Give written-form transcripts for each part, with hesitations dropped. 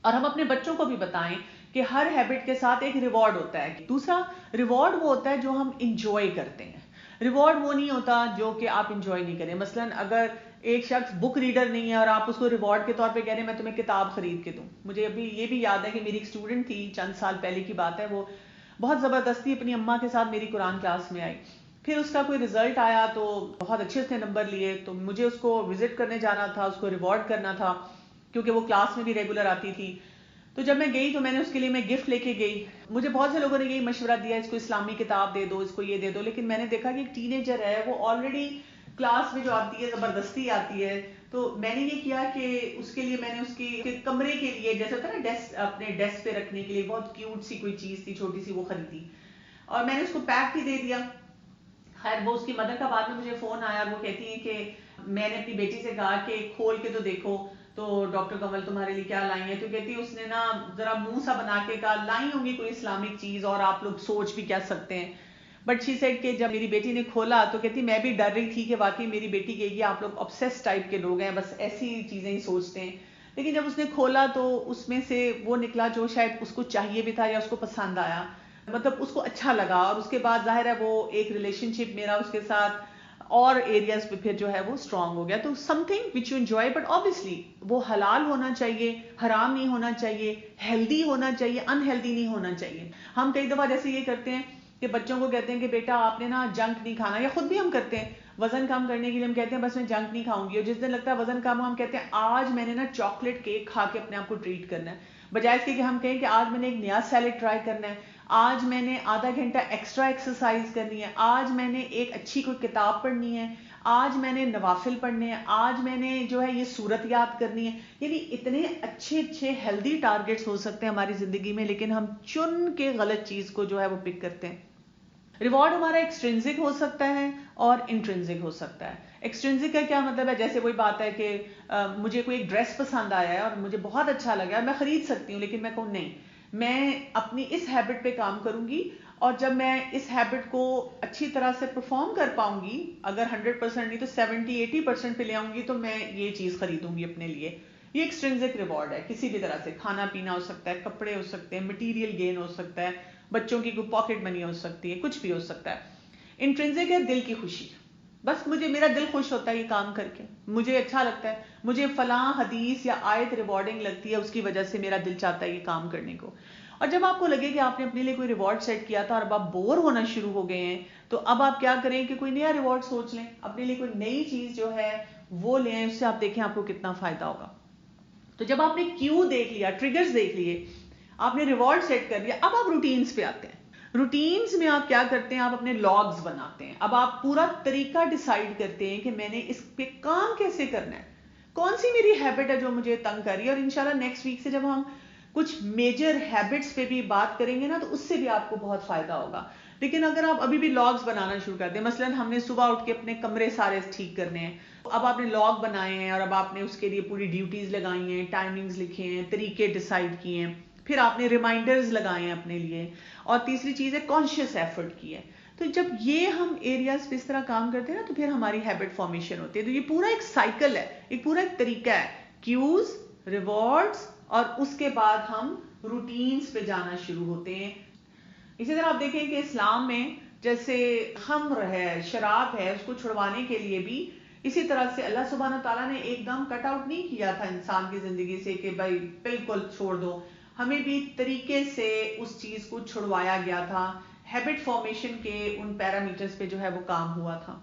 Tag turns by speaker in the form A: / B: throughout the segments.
A: اور ہم اپنے بچوں کو بھی بتائیں کہ ہر ہیبٹ کے ساتھ ایک ریوارڈ ہوتا ہے. دوسرا ریوارڈ وہ ہوتا ہے جو ہم انجوائے کرتے ہیں. ریوارڈ وہ نہیں ہوتا جو کہ آپ انجوائے نہیں کریں. مثلا اگر ایک شخص بک ریڈر نہیں ہے اور آپ اس کو ریوارڈ کے طور پہ کہہ رہے ہیں میں تمہیں کتاب خرید کے دوں. مجھے ابھی یہ بھی یاد ہے کہ میری ایک اسٹوڈنٹ تھی, چند سال پہلے کی بات ہے, وہ بہت زبردستی اپنی اماں کے ساتھ میری قرآن کلاس میں آئی. پھر اس کا کوئی رزلٹ آیا تو بہت اچھے سے نمبر لیے, تو مجھے اس کو وزٹ کرنے جانا تھا, اس کو ریوارڈ کرنا تھا کیونکہ وہ کلاس میں بھی ریگولر آتی تھی. تو جب میں گئی تو میں نے اس کے لیے میں گفٹ لے کے گئی. مجھے بہت سے لوگوں نے یہی مشورہ دیا اس کو اسلامی کتاب دے دو, اس کو یہ دے دو, لیکن میں نے دیکھا کہ ایک ٹین ایجر ہے, وہ آلریڈی کلاس میں جو آتی ہے زبردستی آتی ہے. تو میں نے یہ کیا کہ اس کے لیے میں نے اس کے کمرے کے لیے, جیسے ہوتا ہے نا ڈیسک, اپنے ڈیسک پہ رکھنے کے لیے بہت کیوٹ سی کوئی چیز تھی چھوٹی سی, وہ خریدی اور میں نے اس کو پیک بھی دے دیا. خیر وہ اس کی مدر کا بعد میں مجھے فون آیا, وہ کہتی ہیں کہ میں نے اپنی بیٹی سے کہا کہ کھول کے تو دیکھو تو ڈاکٹر کمل تمہارے لیے کیا لائی ہیں. تو کہتی اس نے نا ذرا منہ سا بنا کے کہا لائی ہوں گی کوئی اسلامک چیز اور آپ لوگ سوچ بھی کیا سکتے ہیں. بٹ شی سیڈ کہ جب میری بیٹی نے کھولا تو کہتی میں بھی ڈر رہی تھی کہ واقعی میری بیٹی کہے گی آپ لوگ obsessed ٹائپ کے لوگ ہیں, بس ایسی چیزیں ہی سوچتے ہیں. لیکن جب اس نے کھولا تو اس میں سے وہ نکلا جو شاید اس کو چاہیے بھی تھا یا اس کو پسند آیا, مطلب اس کو اچھا لگا. اور اس کے بعد ظاہر ہے وہ ایک ریلیشن شپ میرا اس کے ساتھ اور ایریاز پہ پھر جو ہے وہ اسٹرانگ ہو گیا. تو some thing which you enjoy, but obviously وہ حلال ہونا چاہیے, حرام نہیں ہونا چاہیے, ہیلدی ہونا چاہیے, انہیلدی نہیں ہونا چاہیے. ہم کئی دفعہ جیسے یہ کرتے ہیں کہ بچوں کو کہتے ہیں کہ بیٹا آپ نے نا جنک نہیں کھانا, یا خود بھی ہم کرتے ہیں وزن کم کرنے کے لیے, ہم کہتے ہیں بس میں جنک نہیں کھاؤں گی, اور جس دن لگتا ہے وزن کم ہو ہم کہتے ہیں آج میں نے نا چاکلیٹ کیک کھا کے اپنے آپ کو ٹریٹ کرنا ہے, بجائے اس کے کہ ہم کہیں کہ آج میں نے ایک نیا سیلیڈ ٹرائی کرنا ہے, آج میں نے آدھا گھنٹہ ایکسٹرا ایکسرسائز کرنی ہے, آج میں نے ایک اچھی کوئی کتاب پڑھنی ہے, آج میں نے نوافل پڑھنے ہیں, آج میں نے جو ہے یہ سورت یاد کرنی ہے. یعنی اتنے اچھے اچھے ہیلدی ٹارگٹس ہو سکتے ہیں ہماری زندگی میں, لیکن ہم چن کے غلط چیز کو جو ہے وہ پک کرتے ہیں. ریوارڈ ہمارا ایکسٹرینزک ہو سکتا ہے اور انٹرنزک ہو سکتا ہے. ایکسٹرینزک کا کیا مطلب ہے, جیسے وہی بات ہے کہ مجھے کوئی ایک ڈریس پسند آیا ہے اور مجھے بہت اچھا لگا ہے, میں خرید سکتی ہوں, لیکن میں کہوں نہیں, میں اپنی اس ہیبٹ پہ کام کروں گی, اور جب میں اس ہیبٹ کو اچھی طرح سے پرفارم کر پاؤں گی, اگر 100% نہیں تو 70-80% پہ لے آؤں گی, تو میں یہ چیز خریدوں گی اپنے لیے. یہ ایکسٹرینزک ریوارڈ ہے. کسی بھی طرح سے کھانا پینا ہو سکتا ہے, کپڑے ہو سکتے ہیں, مٹیریل گین ہو سکتا ہے, بچوں کی کوئی پاکٹ منی ہو سکتی ہے, کچھ بھی ہو سکتا ہے. انٹرنزک ہے دل کی خوشی, بس مجھے میرا دل خوش ہوتا ہے یہ کام کر کے, مجھے اچھا لگتا ہے, مجھے فلاں حدیث یا آیت ریوارڈنگ لگتی ہے, اس کی وجہ سے میرا دل چاہتا ہے یہ کام کرنے کو. اور جب آپ کو لگے کہ آپ نے اپنے لیے کوئی ریوارڈ سیٹ کیا تھا اور اب آپ بور ہونا شروع ہو گئے ہیں, تو اب آپ کیا کریں کہ کوئی نیا ریوارڈ سوچ لیں, اپنے لیے کوئی نئی چیز جو ہے وہ لیں, اس سے آپ دیکھیں آپ کو کتنا فائدہ ہوگا. تو جب آپ نے کیوں دیکھ لیا, ٹریگرز دیکھ لیے, آپ نے ریوارڈ سیٹ کر لیا, اب آپ روٹینز پہ آتے ہیں. روٹینز میں آپ کیا کرتے ہیں, آپ اپنے لاگز بناتے ہیں. اب آپ پورا طریقہ ڈیسائیڈ کرتے ہیں کہ میں نے اس پہ کام کیسے کرنا ہے, کون سی میری ہیبٹ ہے جو مجھے تنگ کر رہی ہے. اور انشاءاللہ نیکسٹ ویک سے جب ہم کچھ میجر ہیبٹس پہ بھی بات کریں گے نا, تو اس سے بھی آپ کو بہت فائدہ ہوگا. لیکن اگر آپ ابھی بھی لاگز بنانا شروع کر دیں, مثلا ہم نے صبح اٹھ کے اپنے کمرے سارے ٹھیک کرنے ہیں, اب آپ نے لاگ بنائے ہیں اور اب آپ نے اس کے لیے پوری ڈیوٹیز لگائی ہیں, ٹائمنگز لکھے ہیں, طریقے ڈیسائیڈ کیے ہیں, پھر آپ نے ریمائنڈرز لگائے ہیں اپنے لیے, اور تیسری چیز ہے کانشیس ایفرٹ کی ہے. تو جب یہ ہم ایریاز پہ اس طرح کام کرتے ہیں نا, تو پھر ہماری ہیبٹ فارمیشن ہوتی ہے. تو یہ پورا ایک سائیکل ہے, ایک پورا ایک طریقہ ہے, کیوز, ریوارڈز, اور اس کے بعد ہم روٹینز پہ جانا شروع ہوتے ہیں. اسی طرح آپ دیکھیں کہ اسلام میں جیسے خمر ہے, شراب ہے, اس کو چھڑوانے کے لیے بھی اسی طرح سے اللہ سبحانہ تعالیٰ نے ایک دم کٹ آؤٹ نہیں کیا تھا انسان کی زندگی سے کہ بھائی بالکل چھوڑ دو, ہمیں بھی طریقے سے اس چیز کو چھڑوایا گیا تھا. ہیبٹ فارمیشن کے ان پیرامیٹرز پہ جو ہے وہ کام ہوا تھا.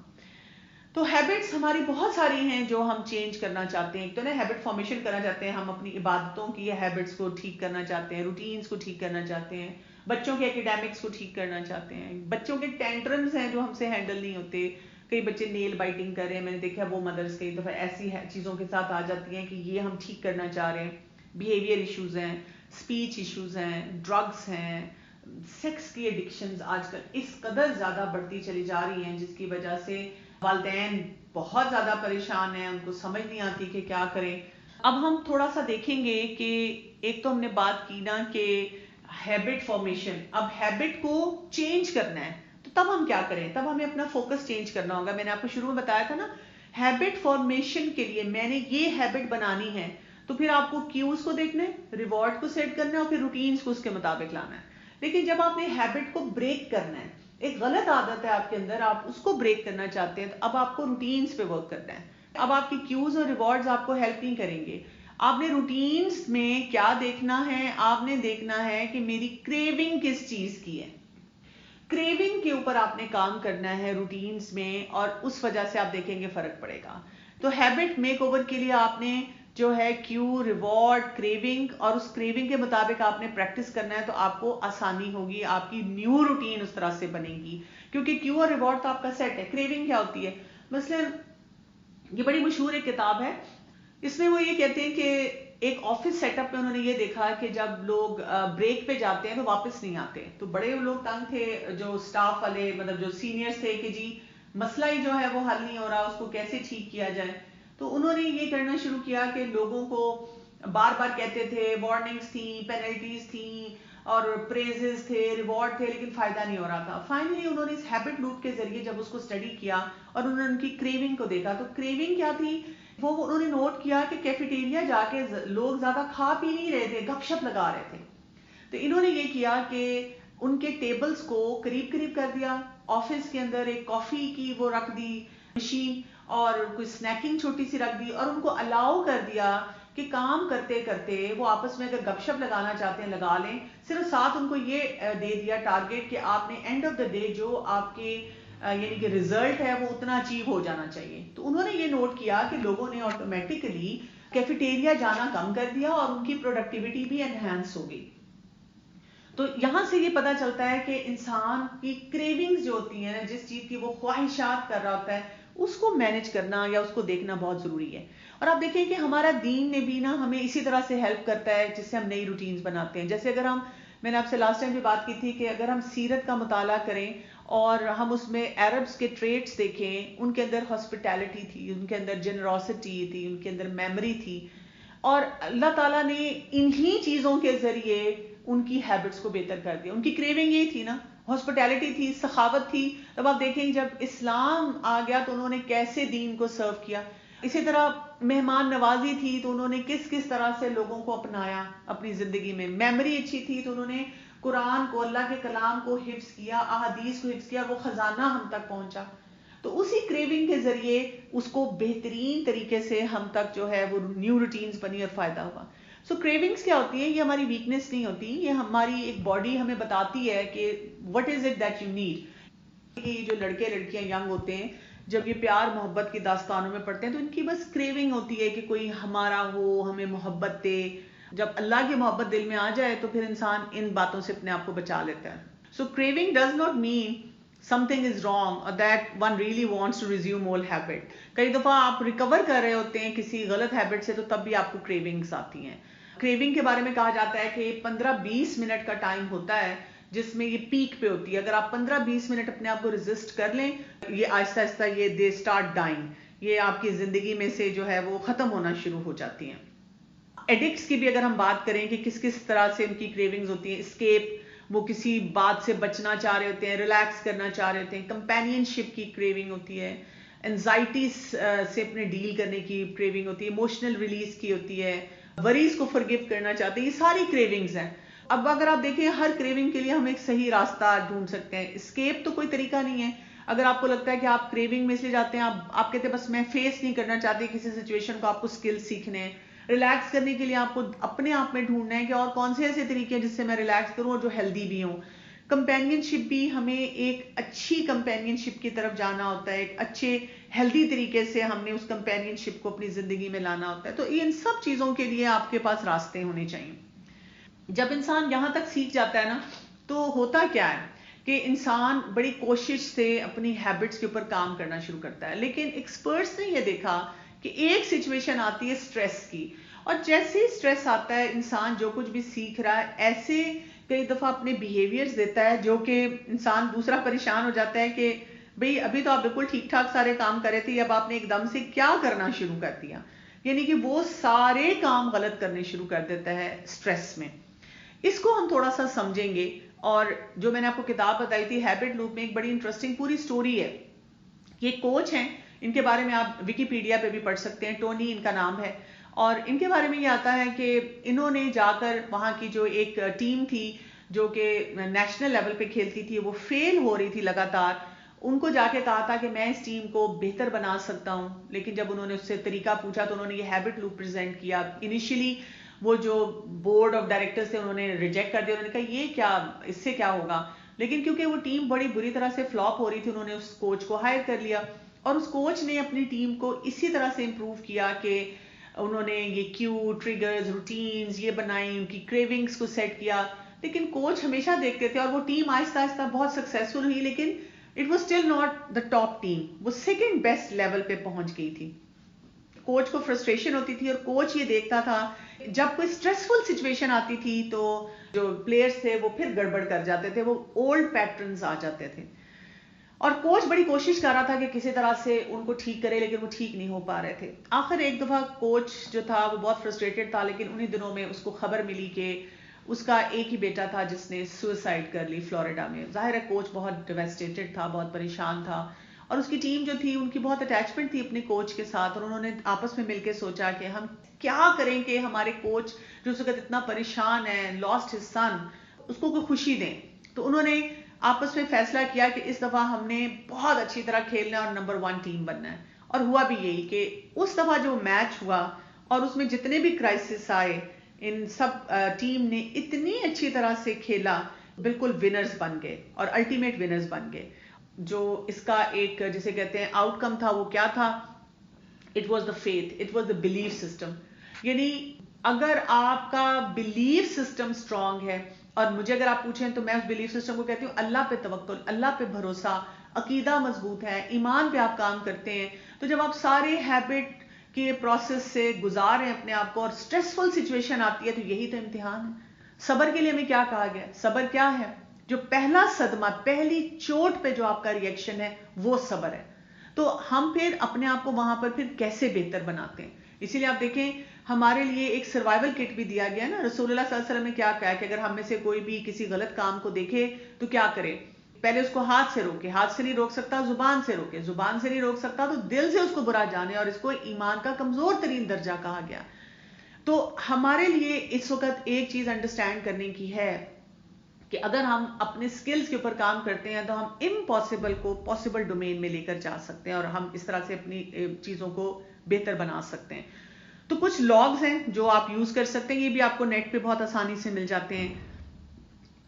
A: تو ہیبٹس ہماری بہت ساری ہیں جو ہم چینج کرنا چاہتے ہیں. ایک تو نا ہیبٹ فارمیشن کرنا چاہتے ہیں, ہم اپنی عبادتوں کی ہیبٹس کو ٹھیک کرنا چاہتے ہیں, روٹینز کو ٹھیک کرنا چاہتے ہیں, بچوں کے ایکیڈیمکس کو ٹھیک کرنا چاہتے ہیں, بچوں کے ٹینٹرمز ہیں جو ہم سے ہینڈل نہیں ہوتے. کئی بچے نیل بائٹنگ کر رہے ہیں, میں نے دیکھا وہ مدرس کئی دفعہ ایسی چیزوں کے ساتھ آ جاتی ہیں کہ یہ ہم ٹھیک کرنا چاہ رہے ہیں. بیہیویئر ایشوز ہیں, اسپیچ ایشوز ہیں, ڈرگس ہیں, سیکس کی ایڈکشنز آج کل اس قدر زیادہ بڑھتی چلی جا رہی ہیں, جس کی وجہ سے والدین بہت زیادہ پریشان ہیں, ان کو سمجھ نہیں آتی کہ کیا کریں. اب ہم تھوڑا سا دیکھیں گے کہ ایک تو ہم نے بات کی نا کہ ہیبٹ فارمیشن, اب ہیبٹ کو چینج کرنا ہے, تو تب ہم کیا کریں, تب ہمیں اپنا فوکس چینج کرنا ہوگا. میں نے آپ کو شروع میں بتایا تھا نا, ہیبٹ فارمیشن کے لیے میں نے یہ ہیبٹ بنانی ہے, تو پھر آپ کو کیوز کو دیکھنا ہے، ریوارڈ کو سیٹ کرنا ہے اور پھر روٹینز کو اس کے مطابق لانا ہے. لیکن جب آپ نے ہیبٹ کو بریک کرنا ہے، ایک غلط عادت ہے آپ کے اندر، آپ اس کو بریک کرنا چاہتے ہیں، تو اب آپ کو روٹینز پہ ورک کرنا ہے. اب آپ کی کیوز اور ریوارڈز آپ کو ہیلپ نہیں کریں گے. آپ نے روٹینز میں کیا دیکھنا ہے؟ آپ نے دیکھنا ہے کہ میری کریونگ کس چیز کی ہے. کریونگ کے اوپر آپ نے کام کرنا ہے روٹینز میں، اور اس وجہ سے آپ دیکھیں گے فرق پڑے گا. تو ہیبٹ میک اوور کے لیے آپ نے جو ہے کیو، ریوارڈ، کریونگ، اور اس کریونگ کے مطابق آپ نے پریکٹس کرنا ہے، تو آپ کو آسانی ہوگی، آپ کی نیو روٹین اس طرح سے بنے گی. کیونکہ کیو اور ریوارڈ تو آپ کا سیٹ ہے. کریونگ کیا ہوتی ہے؟ مثلا یہ بڑی مشہور ایک کتاب ہے، اس میں وہ یہ کہتے ہیں کہ ایک آفس سیٹ اپ میں انہوں نے یہ دیکھا کہ جب لوگ بریک پہ جاتے ہیں تو واپس نہیں آتے. تو بڑے لوگ تنگ تھے، جو سٹاف والے، مطلب جو سینئرز تھے، کہ جی مسئلہ ہی جو ہے وہ حل نہیں ہو رہا، اس کو کیسے ٹھیک کیا جائے. تو انہوں نے یہ کرنا شروع کیا کہ لوگوں کو بار بار کہتے تھے، وارننگز تھیں، پینلٹیز تھیں، اور پریزز تھے، ریوارڈ تھے، لیکن فائدہ نہیں ہو رہا تھا. فائنلی انہوں نے اس ہیبٹ لوپ کے ذریعے جب اس کو اسٹڈی کیا اور انہوں نے ان کی کریونگ کو دیکھا، تو کریونگ کیا تھی؟ وہ انہوں نے نوٹ کیا کہ کیفیٹیریا جا کے لوگ زیادہ کھا پی نہیں رہے تھے، گپ شپ لگا رہے تھے. تو انہوں نے یہ کیا کہ ان کے ٹیبلز کو قریب قریب کر دیا، آفس کے اندر ایک کافی کی وہ رکھ دی مشین، اور کوئی سنیکنگ چھوٹی سی رکھ دی، اور ان کو الاؤ کر دیا کہ کام کرتے کرتے وہ آپس میں اگر گپ شپ لگانا چاہتے ہیں لگا لیں. صرف ساتھ ان کو یہ دے دیا ٹارگیٹ کہ آپ نے اینڈ آف دا ڈے جو آپ کے یعنی کہ ریزلٹ ہے وہ اتنا اچیو ہو جانا چاہیے. تو انہوں نے یہ نوٹ کیا کہ لوگوں نے آٹومیٹکلی کیفیٹیریا جانا کم کر دیا اور ان کی پروڈکٹیوٹی بھی انہانس ہو گئی. تو یہاں سے یہ پتا چلتا ہے کہ انسان کی کریونگز جو ہوتی ہیں، جس چیز کی وہ خواہشات کر رہا ہوتا ہے، اس کو مینج کرنا یا اس کو دیکھنا بہت ضروری ہے. اور آپ دیکھیں کہ ہمارا دین نے بھی نا ہمیں اسی طرح سے ہیلپ کرتا ہے جس سے ہم نئی روٹینز بناتے ہیں. جیسے اگر میں نے آپ سے لاسٹ ٹائم بھی بات کی تھی کہ اگر ہم سیرت کا مطالعہ کریں اور ہم اس میں عربس کے ٹریٹس دیکھیں، ان کے اندر ہاسپٹیلٹی تھی، ان کے اندر جنروسٹی تھی، ان کے اندر میموری تھی، اور اللہ تعالیٰ نے انہی چیزوں کے ذریعے ان کی ہیبٹس کو بہتر کر دیا. ان کی کریونگ یہی تھی نا، ہاسپٹیلٹی تھی، سخاوت تھی. تب آپ دیکھیں جب اسلام آ گیا تو انہوں نے کیسے دین کو سرو کیا. اسی طرح مہمان نوازی تھی تو انہوں نے کس طرح سے لوگوں کو اپنایا اپنی زندگی میں. میموری اچھی تھی تو انہوں نے قرآن کو، اللہ کے کلام کو حفظ کیا، احادیث کو حفظ کیا، وہ خزانہ ہم تک پہنچا. تو اسی کریونگ کے ذریعے اس کو بہترین طریقے سے ہم تک جو ہے وہ نیو روٹینز بنی اور فائدہ ہوا. سو کریونگز کیا ہوتی ہیں؟ یہ ہماری ویکنیس نہیں ہوتی، یہ ہماری ایک باڈی ہمیں بتاتی ہے کہ what is it that you need. یہ جو لڑکے لڑکیاں ینگ ہوتے ہیں، جب یہ پیار محبت کی داستانوں میں پڑھتے ہیں تو ان کی بس کریونگ ہوتی ہے کہ کوئی ہمارا ہو، ہمیں محبت دے. جب اللہ کی محبت دل میں آ جائے تو پھر انسان ان باتوں سے اپنے آپ کو بچا لیتا ہے. So craving does not mean something is wrong or that one really wants to resume old habit. کئی دفعہ آپ ریکور کر رہے ہوتے ہیں کسی غلط ہیبٹ سے، تو تب بھی آپ کو کریونگز آتی ہیں. کریونگ کے بارے میں کہا جاتا ہے کہ 15-20 منٹ کا ٹائم ہوتا ہے جس میں یہ پیک پہ ہوتی ہے. اگر آپ 15-20 منٹ اپنے آپ کو ریزسٹ کر لیں، یہ آہستہ آہستہ یہ دے اسٹارٹ ڈائنگ، یہ آپ کی زندگی میں سے جو ہے وہ ختم ہونا شروع ہو جاتی ہیں. ایڈکٹس کی بھی اگر ہم بات کریں کہ کس طرح سے ان کی کریونگز ہوتی ہیں، اسکیپ، وہ کسی بات سے بچنا چاہ رہے ہوتے ہیں، ریلیکس کرنا چاہ رہے ہوتے ہیں. کمپینین شپ کی کریونگ ہوتی ہے، انزائٹی سے اپنے ڈیل کرنے کی کریونگ ہوتی ہے، ایموشنل ریلیز کی ہوتی ہے، وریز کو فرگیو کرنا چاہتے ہیں. یہ ساری کریونگز ہیں. اب اگر آپ دیکھیں ہر کریونگ کے لیے ہم ایک صحیح راستہ ڈھونڈ سکتے ہیں. اسکیپ تو کوئی طریقہ نہیں ہے. اگر آپ کو لگتا ہے کہ آپ کریونگ میں اس لیے جاتے ہیں، آپ کہتے ہیں بس میں فیس نہیں کرنا چاہتے کسی سچویشن کو، آپ کو اسکل سیکھنے ہیں. ریلیکس کرنے کے لیے آپ کو اپنے آپ میں ڈھونڈنا ہے کہ اور کون سے ایسے طریقے ہیں جس سے میں ریلیکس کروں اور جو ہیلدی بھی ہوں. کمپینین شپ بھی ہمیں ایک اچھی کمپینین شپ کی طرف جانا ہوتا ہے، ایک اچھے ہیلدی طریقے سے ہم نے اس کمپینین شپ کو اپنی زندگی میں لانا ہوتا ہے. تو ان سب چیزوں کے لیے آپ کے پاس راستے ہونے چاہیے. جب انسان یہاں تک سیکھ جاتا ہے نا، تو ہوتا کیا ہے کہ انسان بڑی کوشش سے اپنی ہیبٹس کے اوپر کام کرنا شروع کرتا ہے. لیکن ایکسپرٹس نے یہ دیکھا کہ ایک سچویشن آتی ہے سٹریس کی، اور جیسے ہی سٹریس آتا ہے انسان جو کچھ بھی سیکھ رہا ہے ایسے کئی دفعہ اپنے بیہیویئرز دیتا ہے جو کہ انسان دوسرا پریشان ہو جاتا ہے کہ بھئی ابھی تو آپ بالکل ٹھیک ٹھاک سارے کام کر رہے تھے، اب آپ نے ایک دم سے کیا کرنا شروع کر دیا. یعنی کہ وہ سارے کام غلط کرنے شروع کر دیتا ہے سٹریس میں. اس کو ہم تھوڑا سا سمجھیں گے. اور جو میں نے آپ کو کتاب بتائی تھی ہیبٹ لوپ میں، ایک بڑی انٹرسٹنگ پوری سٹوری ہے. یہ کوچ ہیں، ان کے بارے میں آپ ویکیپیڈیا پہ بھی پڑھ سکتے ہیں، ٹونی ان کا نام ہے. اور ان کے بارے میں یہ آتا ہے کہ انہوں نے جا کر وہاں کی جو ایک ٹیم تھی جو کہ نیشنل لیول پہ کھیلتی تھی وہ فیل ہو رہی تھی لگاتار، ان کو جا کے کہا تھا کہ میں اس ٹیم کو بہتر بنا سکتا ہوں. لیکن جب انہوں نے اس سے طریقہ پوچھا تو انہوں نے یہ ہیبٹ لوپ پریزنٹ کیا. انیشلی وہ جو بورڈ آف ڈائریکٹرز تھے انہوں نے ریجیکٹ کر دیا، انہوں نے کہا یہ کیا، اس سے کیا ہوگا. لیکن کیونکہ وہ ٹیم بڑی بری طرح سے فلاپ ہو رہی تھی، انہوں نے اس کوچ کو ہائر کر لیا اور اس کوچ نے اپنی ٹیم کو اسی طرح سے امپروو کیا کہ انہوں نے یہ کیو ٹریگرز روٹینز یہ بنائی، ان کی کریونگز کو سیٹ کیا. لیکن کوچ ہمیشہ دیکھتے تھے اور وہ ٹیم آہستہ آہستہ بہت سکسیسفل ہوئی، لیکن it was still not the top team, وہ سیکنڈ بیسٹ لیول پہ پہنچ گئی تھی. کوچ کو فرسٹریشن ہوتی تھی اور کوچ یہ دیکھتا تھا جب کوئی اسٹریسفل سچویشن آتی تھی تو جو پلیئرز تھے وہ پھر گڑبڑ کر جاتے تھے، وہ اولڈ پیٹرنز آ جاتے تھے. اور کوچ بڑی کوشش کر رہا تھا کہ کسی طرح سے ان کو ٹھیک کرے، لیکن وہ ٹھیک نہیں ہو پا رہے تھے. آخر ایک دفعہ کوچ جو تھا وہ بہت فرسٹریٹڈ تھا، لیکن انہی دنوں میں اس کو خبر ملی کہ اس کا ایک ہی بیٹا تھا جس نے سوسائڈ کر لی فلوریڈا میں. ظاہر ہے کوچ بہت ڈیویسٹیٹڈ تھا، بہت پریشان تھا، اور اس کی ٹیم جو تھی ان کی بہت اٹیچمنٹ تھی اپنے کوچ کے ساتھ، اور انہوں نے آپس میں مل کے سوچا کہ ہم کیا کریں کہ ہمارے کوچ جو اس وقت اتنا پریشان ہے، لاسٹ ہز سن، اس کو کوئی خوشی دیں. تو انہوں نے آپس میں فیصلہ کیا کہ اس دفعہ ہم نے بہت اچھی طرح کھیلنا ہے اور نمبر 1 ٹیم بننا ہے. اور ہوا بھی یہی کہ اس دفعہ جو میچ ہوا اور اس میں جتنے بھی کرائسس آئے، ان سب ٹیم نے اتنی اچھی طرح سے کھیلا، بالکل ونرز بن گئے اور الٹیمیٹ ونرز بن گئے. جو اس کا ایک جسے کہتے ہیں آؤٹ کم تھا وہ کیا تھا؟ It was the faith, it was the belief system. یعنی اگر آپ کا بلیف سسٹم اسٹرانگ ہے، اور مجھے اگر آپ پوچھیں تو میں اس بلیف سسٹم کو کہتی ہوں اللہ پہ توکل، اللہ پہ بھروسہ، عقیدہ مضبوط ہے، ایمان پہ آپ کام کرتے ہیں، تو جب آپ سارے ہیبٹ کے پروسیس سے گزار ہیں اپنے آپ کو اور سٹریسفل سچویشن آتی ہے تو یہی تو امتحان ہے. صبر کے لیے ہمیں کیا کہا گیا؟ صبر کیا ہے؟ جو پہلا صدمہ، پہلی چوٹ پہ جو آپ کا ریئیکشن ہے وہ صبر ہے. تو ہم پھر اپنے آپ کو وہاں پر پھر کیسے بہتر بناتے ہیں. اسی لیے آپ دیکھیں ہمارے لیے ایک سروائیول کٹ بھی دیا گیا نا. رسول اللہ صلی اللہ علیہ وسلم نے کیا کہا کہ اگر ہم میں سے کوئی بھی کسی غلط کام کو دیکھے تو کیا کرے؟ پہلے اس کو ہاتھ سے روکے، ہاتھ سے نہیں روک سکتا زبان سے روکے، زبان سے نہیں روک سکتا تو دل سے اس کو برا جانے، اور اس کو ایمان کا کمزور ترین درجہ کہا گیا. تو ہمارے لیے اس وقت ایک چیز انڈرسٹینڈ کرنے کی ہے کہ اگر ہم اپنے سکلز کے اوپر کام کرتے ہیں تو ہم امپاسبل کو پاسبل ڈومین میں لے کر جا سکتے ہیں اور ہم اس طرح سے اپنی چیزوں کو بہتر بنا سکتے ہیں. تو کچھ لاگز ہیں جو آپ یوز کر سکتے ہیں، یہ بھی آپ کو نیٹ پہ بہت آسانی سے مل جاتے ہیں.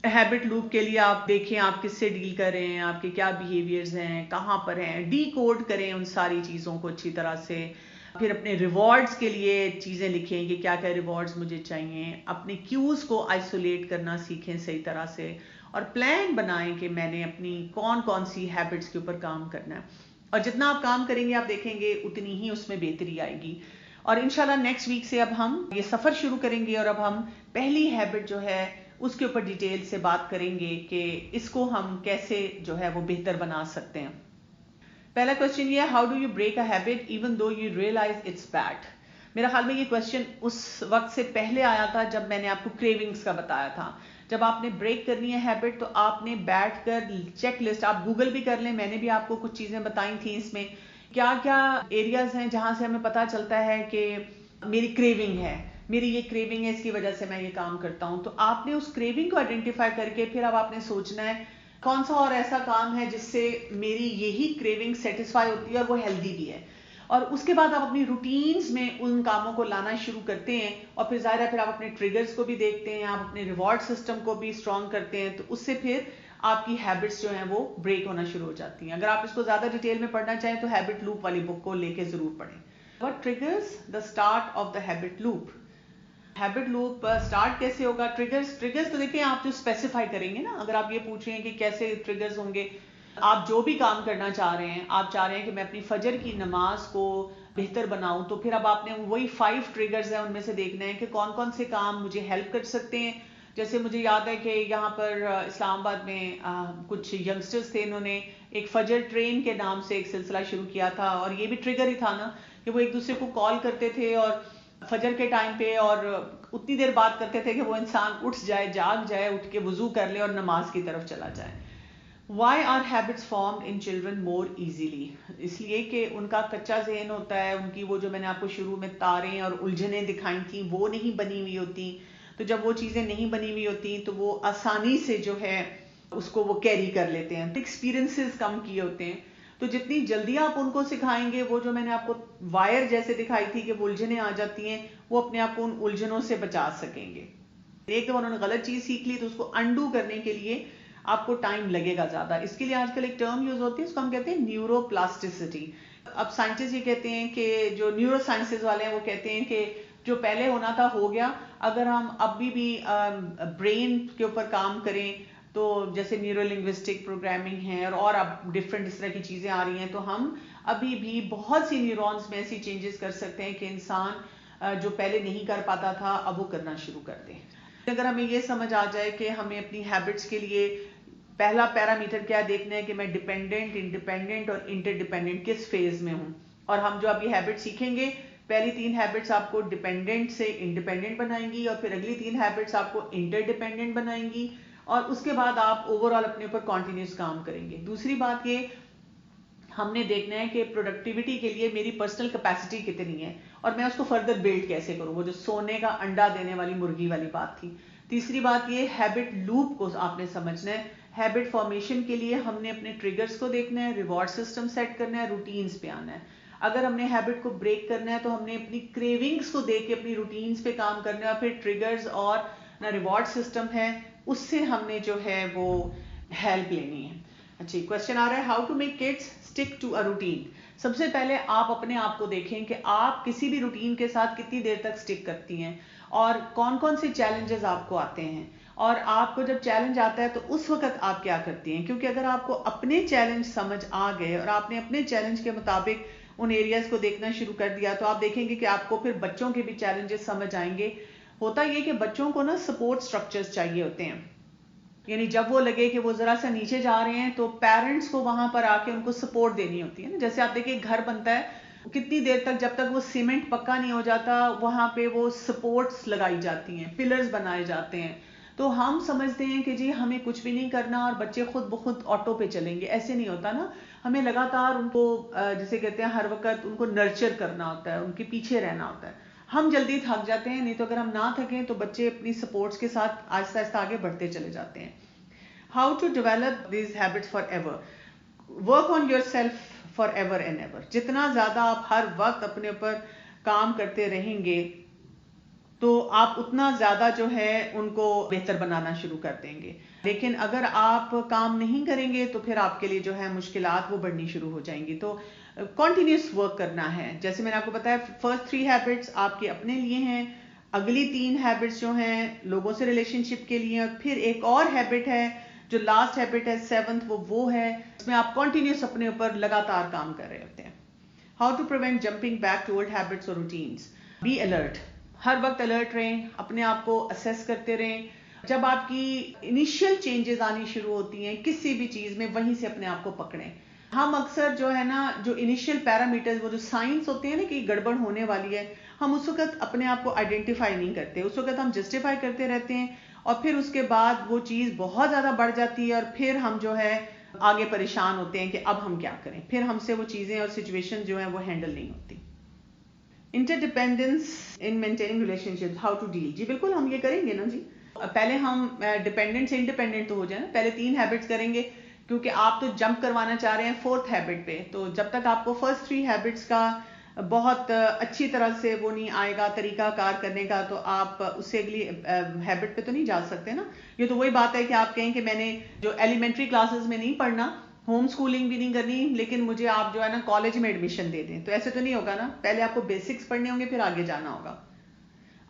A: ہیبٹ لوپ کے لیے آپ دیکھیں آپ کس سے ڈیل کر رہے ہیں، آپ کے کیا بیہیویئرز ہیں، کہاں پر ہیں، ڈی کوڈ کریں ان ساری چیزوں کو اچھی طرح سے. پھر اپنے ریوارڈز کے لیے چیزیں لکھیں کہ کیا کیا ریوارڈز مجھے چاہیے. اپنے کیوز کو آئسولیٹ کرنا سیکھیں صحیح طرح سے، اور پلان بنائیں کہ میں نے اپنی کون کون سی ہیبٹس کے اوپر کام کرنا ہے. اور جتنا آپ کام کریں گے آپ دیکھیں گے اتنی ہی اس میں بہتری آئے گی. اور انشاءاللہ نیکسٹ ویک سے اب ہم یہ سفر شروع کریں گے اور اب ہم پہلی ہیبٹ جو ہے اس کے اوپر ڈیٹیل سے بات کریں گے کہ اس کو ہم کیسے جو ہے وہ بہتر بنا سکتے ہیں. پہلا کوشچن یہ ہے، how do you break a habit even though you realise it's bad. میرا خیال میں یہ کوشچن اس وقت سے پہلے آیا تھا جب میں نے آپ کو کریونگز کا بتایا تھا. جب آپ نے بریک کرنی ہے ہیبٹ تو آپ نے بیٹھ کر چیک لسٹ، آپ گوگل بھی کر لیں، میں نے بھی آپ کو کچھ چیزیں بتائی تھیں اس میں کیا کیا ایریاز ہیں جہاں سے ہمیں پتہ چلتا ہے کہ میری کریونگ ہے، میری یہ کریونگ ہے، اس کی وجہ سے میں یہ کام کرتا ہوں. تو آپ نے اس کریونگ کو آئیڈینٹیفائی کر کے پھر اب آپ نے سوچنا ہے کون سا اور ایسا کام ہے جس سے میری یہی کریونگ سیٹسفائی ہوتی ہے اور وہ ہیلدی بھی ہے. اور اس کے بعد آپ اپنی روٹینز میں ان کاموں کو لانا شروع کرتے ہیں، اور پھر ظاہر ہے پھر آپ اپنے ٹریگرز کو بھی دیکھتے ہیں، آپ اپنے ریوارڈ سسٹم کو بھی اسٹرانگ کرتے ہیں، تو اس سے پھر آپ کی ہیبٹس جو ہیں وہ بریک ہونا شروع ہو جاتی ہیں. اگر آپ اس کو زیادہ ڈیٹیل میں پڑھنا چاہیں تو ہیبٹ لوپ والی بک کو لے کے ضرور پڑھیں. What triggers the start of the habit loop. Habit loop start کیسے ہوگا؟ ٹریگرز تو دیکھیں آپ جو اسپیسیفائی کریں گے نا، اگر آپ یہ پوچھ رہے ہیں کہ کیسے ٹریگرز ہوں گے، آپ جو بھی کام کرنا چاہ رہے ہیں، آپ چاہ رہے ہیں کہ میں اپنی فجر کی نماز کو بہتر بناؤں، تو پھر اب آپ نے وہی 5 ٹریگرز ہیں ان میں سے دیکھنا ہے کہ کون کون سے کام مجھے ہیلپ کر سکتے ہیں. جیسے مجھے یاد ہے کہ یہاں پر اسلام آباد میں کچھ ینگسٹرز تھے، انہوں نے ایک فجر ٹرین کے نام سے ایک سلسلہ شروع کیا تھا، اور یہ بھی ٹریگر ہی تھا نا کہ وہ ایک دوسرے کو کال کرتے تھے اور فجر کے ٹائم پہ، اور اتنی دیر بات کرتے تھے کہ وہ انسان اٹھ جائے، جاگ جائے، اٹھ کے وضو کر لے اور نماز کی طرف چلا جائے. Why are habits formed in children more easily? اس لیے کہ ان کا کچا ذہن ہوتا ہے، ان کی وہ جو میں نے آپ کو شروع میں تاریں اور الجھنیں دکھائی تھیں وہ نہیں بنی ہوئی ہوتی. تو جب وہ چیزیں نہیں بنی ہوئی ہوتی تو وہ آسانی سے جو ہے اس کو وہ کیری کر لیتے ہیں، ایکسپیرینسز کم کیے ہوتے ہیں. تو جتنی جلدی آپ ان کو سکھائیں گے، وہ جو میں نے آپ کو وائر جیسے دکھائی تھی کہ وہ الجھنیں آ جاتی ہیں، وہ اپنے آپ کو ان الجھنوں سے بچا سکیں گے. ایک دفعہ انہوں نے غلط چیز سیکھ لی تو اس کو انڈو کرنے کے لیے آپ کو ٹائم لگے گا زیادہ. اس کے لیے آج کل ایک ٹرم یوز ہوتی ہے، اس کو ہم کہتے ہیں نیورو پلاسٹیسٹی. اب سائنٹسٹ یہ کہتے ہیں کہ جو نیورو سائنسز والے ہیں وہ کہتے ہیں کہ جو پہلے ہونا تھا ہو گیا. اگر ہم ابھی بھی برین کے اوپر کام کریں تو جیسے نیورو لنگوسٹک پروگرامنگ ہے اور اب ڈفرینٹ اس طرح کی چیزیں آ رہی ہیں، تو ہم ابھی بھی بہت سی نیورونز میں ایسی چینجز کر سکتے ہیں کہ انسان جو پہلے نہیں کر پاتا تھا اب وہ کرنا شروع کر دیں. اگر ہمیں یہ سمجھ آ جائے کہ ہمیں اپنی ہیبٹس کے لیے پہلا پیرامیٹر کیا دیکھنا ہے کہ میں ڈیپینڈنٹ، انڈیپینڈنٹ اور انٹر ڈیپینڈنٹ کس فیز میں ہوں. اور ہم جو اب یہ ہیبٹ سیکھیں گے، پہلی 3 ہیبٹس آپ کو ڈیپینڈنٹ سے انڈیپینڈنٹ بنائیں گی، اور پھر اگلی 3 ہیبٹس آپ کو انٹر ڈیپینڈنٹ بنائیں گی، اور اس کے بعد آپ اوور آل اپنے اوپر کنٹینیوس کام کریں گے. دوسری بات یہ ہم نے دیکھنا ہے کہ پروڈکٹیوٹی کے لیے میری پرسنل کیپیسٹی کتنی ہے اور میں اس کو فردر بلڈ کیسے کروں، وہ جو سونے کا انڈا دینے والی مرغی والی بات تھی. تیسری بات یہ ہیبٹ لوپ کو آپ نے سمجھنا ہے. ہیبٹ فارمیشن کے لیے ہم نے اپنے ٹریگرز کو دیکھنا ہے، ریوارڈ سسٹم سیٹ کرنا ہے، روٹینز پہ آنا ہے. اگر ہم نے ہیبٹ کو بریک کرنا ہے تو ہم نے اپنی کریونگز کو دیکھ کے اپنی روٹینز پہ کام کرنا ہے، اور پھر ٹریگرز اور ریوارڈ سسٹم ہے اس سے ہم نے جو ہے وہ ہیلپ لینی ہے. اچھا، کوشچن آ رہا ہے how to make kids stick to a routine. سب سے پہلے آپ اپنے آپ کو دیکھیں کہ آپ کسی بھی روٹین کے ساتھ کتنی دیر تک اسٹک کرتی ہیں اور کون کون سے چیلنجز آپ کو آتے ہیں، اور آپ کو جب چیلنج آتا ہے تو اس وقت آپ کیا کرتی ہیں. کیونکہ اگر آپ کو اپنے چیلنج سمجھ آ گئے اور آپ نے اپنے چیلنج کے مطابق ان ایریاز کو دیکھنا شروع کر دیا تو آپ دیکھیں گے کہ آپ کو پھر بچوں کے بھی چیلنجز سمجھ آئیں گے. ہوتا یہ کہ بچوں کو نا سپورٹ سٹرکچرز چاہیے ہوتے ہیں، یعنی جب وہ لگے کہ وہ ذرا سا نیچے جا رہے ہیں تو پیرنٹس کو وہاں پر آ کے ان کو سپورٹ دینی ہوتی ہے نا. جیسے آپ دیکھیں گھر بنتا ہے، کتنی دیر تک جب تک وہ سیمنٹ پکا نہیں ہو جاتا وہاں پہ وہ سپورٹس لگائی جاتی ہیں، پلرز بنائے جاتے ہیں. تو ہم سمجھتے ہیں کہ جی ہمیں کچھ بھی نہیں کرنا اور بچے خود بخود آٹو پہ چلیں گے، ایسے نہیں ہوتا نا. ہمیں لگاتار ان کو جسے کہتے ہیں ہر وقت ان کو نرچر کرنا ہوتا ہے، ان کے پیچھے رہنا ہوتا ہے. ہم جلدی تھک جاتے ہیں، نہیں تو اگر ہم نہ تھکیں تو بچے اپنی سپورٹس کے ساتھ آہستہ آہستہ آگے بڑھتے چلے جاتے ہیں. How to develop these habits forever. Work on yourself forever and ever. جتنا زیادہ آپ ہر وقت اپنے اوپر کام کرتے رہیں گے تو آپ اتنا زیادہ جو ہے ان کو بہتر بنانا شروع کر دیں گے. لیکن اگر آپ کام نہیں کریں گے تو پھر آپ کے لیے جو ہے مشکلات وہ بڑھنی شروع ہو جائیں گی. تو کنٹینیوس ورک کرنا ہے. جیسے میں نے آپ کو بتایا فرسٹ 3 ہیبٹس آپ کے اپنے لیے ہیں، اگلی 3 ہیبٹس جو ہیں لوگوں سے ریلیشن شپ کے لیے، اور پھر ایک اور ہیبٹ ہے جو لاسٹ ہیبٹ ہے 7th، وہ ہے اس میں آپ کنٹینیوس اپنے اوپر لگاتار کام کر رہے ہوتے ہیں. How to prevent jumping back to old habits اور روٹینس. Be alert. ہر وقت الرٹ رہیں، اپنے آپ کو اسیس کرتے رہیں. جب آپ کی انیشیل چینجز آنی شروع ہوتی ہیں کسی بھی چیز میں وہیں سے اپنے آپ کو پکڑیں. ہم اکثر جو ہے نا جو انیشیل پیرامیٹرز، وہ جو سائنس ہوتے ہیں نا کہ گڑبڑ ہونے والی ہے، ہم اس وقت اپنے آپ کو آئیڈینٹیفائی نہیں کرتے. اس وقت ہم جسٹیفائی کرتے رہتے ہیں اور پھر اس کے بعد وہ چیز بہت زیادہ بڑھ جاتی ہے اور پھر ہم جو ہے آگے پریشان ہوتے ہیں کہ اب ہم کیا کریں. پھر ہم سے وہ چیزیں اور سچویشن جو ہیں وہ ہینڈل نہیں ہوتی. Interdependence in maintaining relationship, how to deal. جی بالکل ہم یہ کریں گے نا جی. پہلے ہم ڈیپینڈنٹ سے انڈیپینڈنٹ تو ہو جائیں نا، پہلے 3 ہیبٹس کریں گے کیونکہ آپ تو جمپ کروانا چاہ رہے ہیں 4th ہیبٹ پہ. تو جب تک آپ کو فرسٹ 3 ہیبٹس کا بہت اچھی طرح سے وہ نہیں آئے گا طریقہ کار کرنے کا تو آپ اس سے اگلی ہیبٹ پہ تو نہیں جا سکتے نا. یہ تو وہی بات ہے کہ آپ کہیں کہ میں نے جو ایلیمنٹری کلاسز میں نہیں پڑھنا، ہوم سکولنگ بھی نہیں کرنی، لیکن مجھے آپ جو ہے نا کالج میں ایڈمیشن دے دیں، تو ایسے تو نہیں ہوگا نا. پہلے آپ کو بیسکس پڑھنے ہوں گے پھر آگے جانا ہوگا.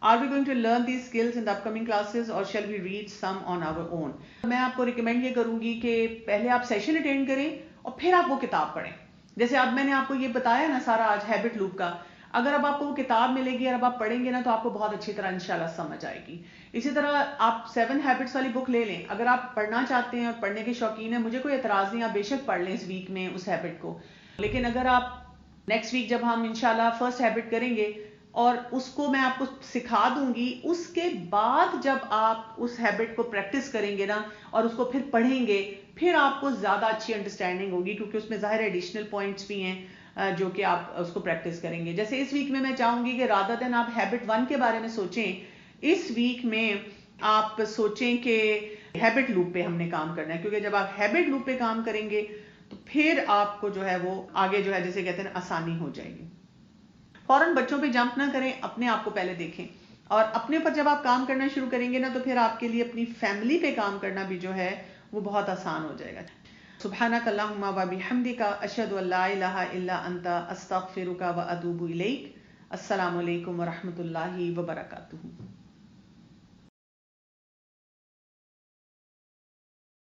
A: Are we going to learn these skills in the upcoming classes or shall we read some on our own? میں آپ کو ریکمینڈ یہ کروں گی کہ پہلے آپ سیشن اٹینڈ کریں اور پھر آپ وہ کتاب پڑھیں. جیسے اب میں نے آپ کو یہ بتایا نا سارا آج ہیبٹ لوپ کا، اگر اب آپ کو وہ کتاب ملے گی اور اب آپ پڑھیں گے نا تو آپ کو بہت اچھی طرح انشاءاللہ سمجھ آئے گی. اسی طرح آپ 7 ہیبٹس والی بک لے لیں. اگر آپ پڑھنا چاہتے ہیں اور پڑھنے کے شوقین ہیں، مجھے کوئی اعتراض نہیں، آپ بے شک پڑھ لیں اس ویک میں اس ہیبٹ کو. لیکن اگر آپ نیکسٹ ویک جب ہم انشاءاللہ فرسٹ ہیبٹ کریں گے اور اس کو میں آپ کو سکھا دوں گی. اس کے بعد جب آپ اس ہیبٹ کو پریکٹس کریں گے نا اور اس کو پھر پڑھیں گے, پھر آپ کو زیادہ اچھی انڈرسٹینڈنگ ہوگی, کیونکہ اس میں ظاہر ایڈیشنل پوائنٹس بھی ہیں جو کہ آپ اس کو پریکٹس کریں گے. جیسے اس ویک میں چاہوں گی کہ رادر دین آپ ہیبٹ 1 کے بارے میں سوچیں, اس ویک میں آپ سوچیں کہ ہیبٹ لوپ پہ ہم نے کام کرنا ہے, کیونکہ جب آپ ہیبٹ لوپ پہ کام کریں گے تو پھر آپ کو جو ہے وہ آگے جو ہے جسے کہتے ہیں آسانی ہو جائے گی. فوراً بچوں پہ جمپ نہ کریں, اپنے آپ کو پہلے دیکھیں, اور اپنے پر جب آپ کام کرنا شروع کریں گے نا تو پھر آپ کے لیے اپنی فیملی پہ کام کرنا بھی جو ہے وہ بہت آسان ہو جائے گا. سبحانک اللہم و بحمدک, اشہد ان لا الہ الا انت, استغفرک و اتوب الیک. السلام علیکم ورحمۃ اللہ وبرکاتہ.